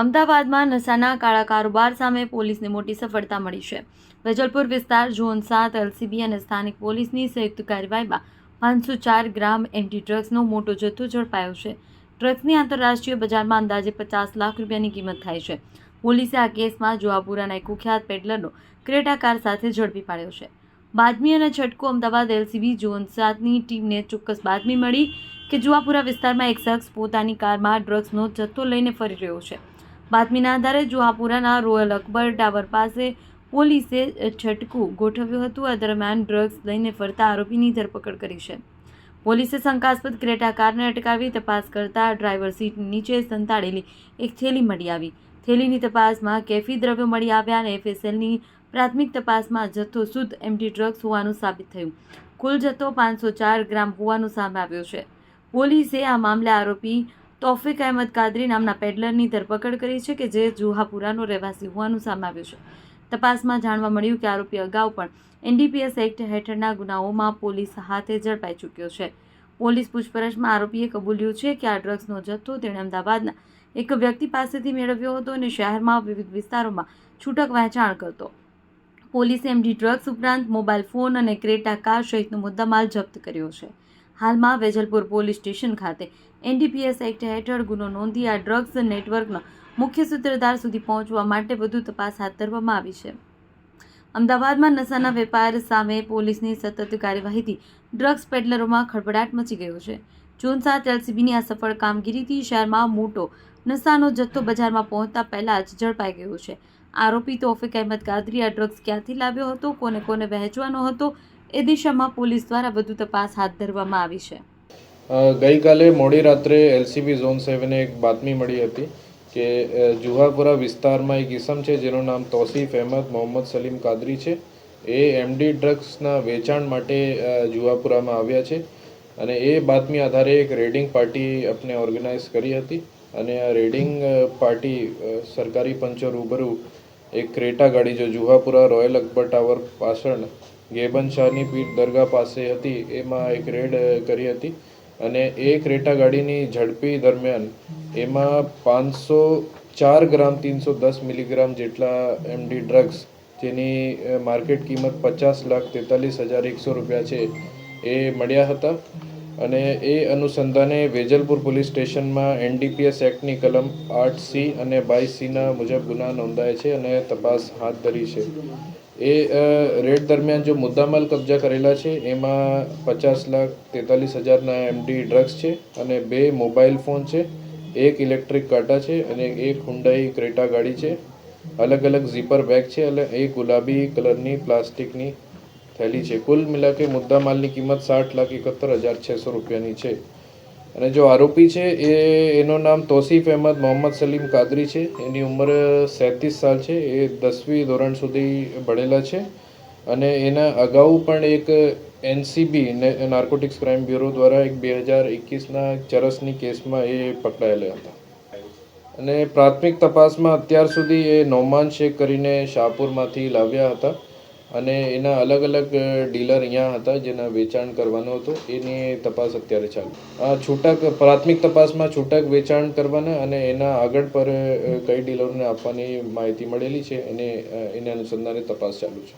અમદાવાદમાં નશાના કાળા કારોબાર સામે પોલીસને મોટી સફળતા મળી છે. વેજલપુર વિસ્તાર ઝોન 7 એલસીબી અને સ્થાનિક પોલીસની સંયુક્ત કાર્યવાહીમાં 504 ગ્રામ એન્ટી ડ્રગ્સનો મોટો જથ્થો ઝડપાયો છે. ડ્રગ્સની આંતરરાષ્ટ્રીય બજારમાં અંદાજે 50 લાખ રૂપિયાની કિંમત થાય છે. પોલીસે આ કેસમાં જુહાપુરાના એક કુખ્યાત પેડલરનો ક્રેટા કાર સાથે ઝડપી પાડ્યો છે. બાતમી અને છટકુ અમદાવાદ એલસીબી ઝોન 7ની ટીમને ચોક્કસ બાતમી મળી કે જુહાપુરા વિસ્તારમાં એક શખ્સ પોતાની કારમાં ડ્રગ્સનો જથ્થો લઈને ફરી રહ્યો છે. બાતમીના આધારે જુહાપુરાના રોયલ અકબર ટાવર પાસે પોલીસે છટકું ગોઠવ્યું હતું. આ દરમિયાન ડ્રગ્સ લઈને ફરતા આરોપીની ધરપકડ કરી છે. પોલીસે શંકાસ્પદ ક્રેટા કારને અટકાવી તપાસ કરતા ડ્રાઈવર સીટની નીચે સંતાડેલી એક થેલી મળી આવી. થેલીની તપાસમાં કેફી દ્રવ્યો મળી આવ્યા અને એફએસએલની પ્રાથમિક તપાસમાં જથ્થો શુદ્ધ એમટી ડ્રગ્સ હોવાનું સાબિત થયું. કુલ જથ્થો 504 ગ્રામ હોવાનું સામે આવ્યું છે. પોલીસે આ મામલે આરોપી તૌફિક અહેમદ કાદરી નામના પેડલરની ધરપકડ કરી છે કે જે જુહાપુરાનો રહેવાસી હોવાનું સામે આવ્યું છે. તપાસમાં જાણવા મળ્યું કે આરોપી અગાઉ પણ એનડીપીએસ એક્ટ હેઠળના ગુનાઓમાં પોલીસ હાથે ઝડપાઈ ચૂક્યો છે. પોલીસ પૂછપરછમાં આરોપીએ કબૂલ્યું છે કે આ ડ્રગ્સનો જથ્થો તેણે અમદાવાદના એક વ્યક્તિ પાસેથી મેળવ્યો હતો અને શહેરમાં વિવિધ વિસ્તારોમાં છૂટક વહેંચાણ કરતો. પોલીસે એમડી ડ્રગ્સ ઉપરાંત મોબાઈલ ફોન અને ક્રેટા કાર સહિતનો મુદ્દામાલ જપ્ત કર્યો છે. હાલમાં વેજલપુર પોલીસ સ્ટેશન ખાતે એનડીપીએસ એક્ટ હેઠળ ગુનો નોંધી આ ડ્રગ્સ નેટવર્કના મુખ્ય સૂત્રધાર સુધી પહોંચવા માટે વધુ તપાસ હાથ ધરવામાં આવી છે. અમદાવાદમાં નશાના વેપાર સામે પોલીસની સતત કાર્યવાહીથી ડ્રગ્સ પેડલરોમાં ખળભળાટ મચી ગયો છે. ઝોન 7 એલસીબીની આ સફળ કામગીરીથી શહેરમાં મોટો નશાનો જથ્થો બજારમાં પહોંચતા પહેલા જ ઝડપાઈ ગયો છે. આરોપી તૌફિક અહેમદ કાદરી આ ડ્રગ્સ ક્યાંથી લાવ્યો હતો, કોને કોને વહેંચવાનો હતો, એ દિશામાં પોલીસ દ્વારા વધુ તપાસ હાથ ધરવામાં આવી છે. ગઈકાલે મોડી રાત્રે એલસીબી ઝોન 7ને એક બાતમી મળી હતી કે જુહાપુરા વિસ્તારમાં એક ઇસમ છે જેનું નામ તૌસીફ અહેમદ મોહમ્મદ સલીમ કાદરી છે. એ એમડી ડ્રગ્સના વેચાણ માટે જુહાપુરામાં આવ્યા છે અને એ બાતમી આધારે એક રેડિંગ પાર્ટી આપણે ઓર્ગેનાઇઝ કરી હતી અને આ રેડિંગ પાર્ટી સરકારી પંચો રૂબરૂ એક ક્રેટા ગાડી જો જુહાપુરા રોયલ અકબર ટાવર પાછળ ગેબન શાહની પીર દરગાહ પાસે હતી એમાં એક રેડ કરી હતી અને એ ક્રેટા ગાડીની ઝડપી દરમિયાન એમાં 504 ગ્રામ 310 મિલીગ્રામ જેટલા એમડી ડ્રગ્સ જેની માર્કેટ કિંમત 50,43,100 રૂપિયા છે એ મળ્યા હતા અને એ અનુસંધાને વેજલપુર પોલીસ સ્ટેશનમાં એનડીપીએસ એક્ટની કલમ 8C અને 22Cના મુજબ ગુના નોંધાય છે અને તપાસ હાથ ધરી છે. એ રેડ દરમિયાન જો મુદ્દામાલ કબજા કરેલા છે એમાં 50,43,000ના એમડી ડ્રગ્સ છે અને 2 મોબાઈલ ફોન છે, એક ઇલેક્ટ્રિક કાંટા છે અને એક હુન્ડાઈ ક્રેટા ગાડી છે. અલગ અલગ ઝીપર બેગ છે અને એક ગુલાબી કલરની પ્લાસ્ટિકની થેલી છે. કુલ મિલાકે મુદ્દામાલની કિંમત 60,71,600 રૂપિયાની છે. અને જો આરોપી છે એનું નામ તૌસીફ અહેમદ મોહમ્મદ સલીમ કાદરી છે. એની ઉંમર 37 સાલ છે. એ 10મી ધોરણ સુધી ભણેલા છે અને એના અગાઉ પણ એક એનસીબી નાર્કોટિક્સ ક્રાઇમ બ્યુરો દ્વારા એક 2021ના ચરસની કેસમાં એ પકડાયેલા હતા. અને પ્રાથમિક તપાસમાં અત્યાર સુધી એ નોમાન શેખ કરીને શાહપુરમાંથી લાવ્યા હતા અને એના અલગ અલગ ડીલર અહીંયા હતા જેના વેચાણ કરવાનો હતો. એની તપાસ અત્યારે ચાલુ. આ છૂટક પ્રાથમિક તપાસમાં છૂટક વેચાણ કરવાના અને એના આગળ પર કઈ ડીલરોને આપવાની માહિતી મળેલી છે એને અનુસંધાને તપાસ ચાલુ છે.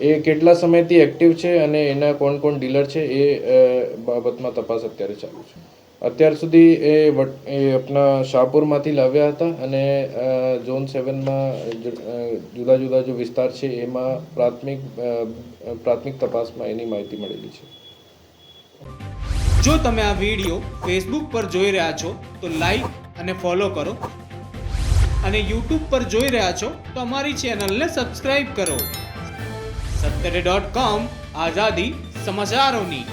એ કેટલા સમયથી એક્ટિવ છે અને એના કોણ કોણ ડીલર છે એ બાબતમાં તપાસ અત્યારે ચાલુ છે. અત્યાર સુધી એ આપણા શાહપુરમાંથી લાવ્યા હતા અને ઝોન 7માં જુદા જુદા જો વિસ્તાર છે એમાં પ્રાથમિક તપાસમાં એની માહિતી મળેલી છે. જો તમે આ વિડીયો ફેસબુક પર જોઈ રહ્યા છો તો લાઈક અને ફોલો કરો અને યુટ્યુબ પર જોઈ રહ્યા છો તો અમારી ચેનલને સબસ્ક્રાઇબ કરો. સત્તરે.com આઝાદી સમાચારોની.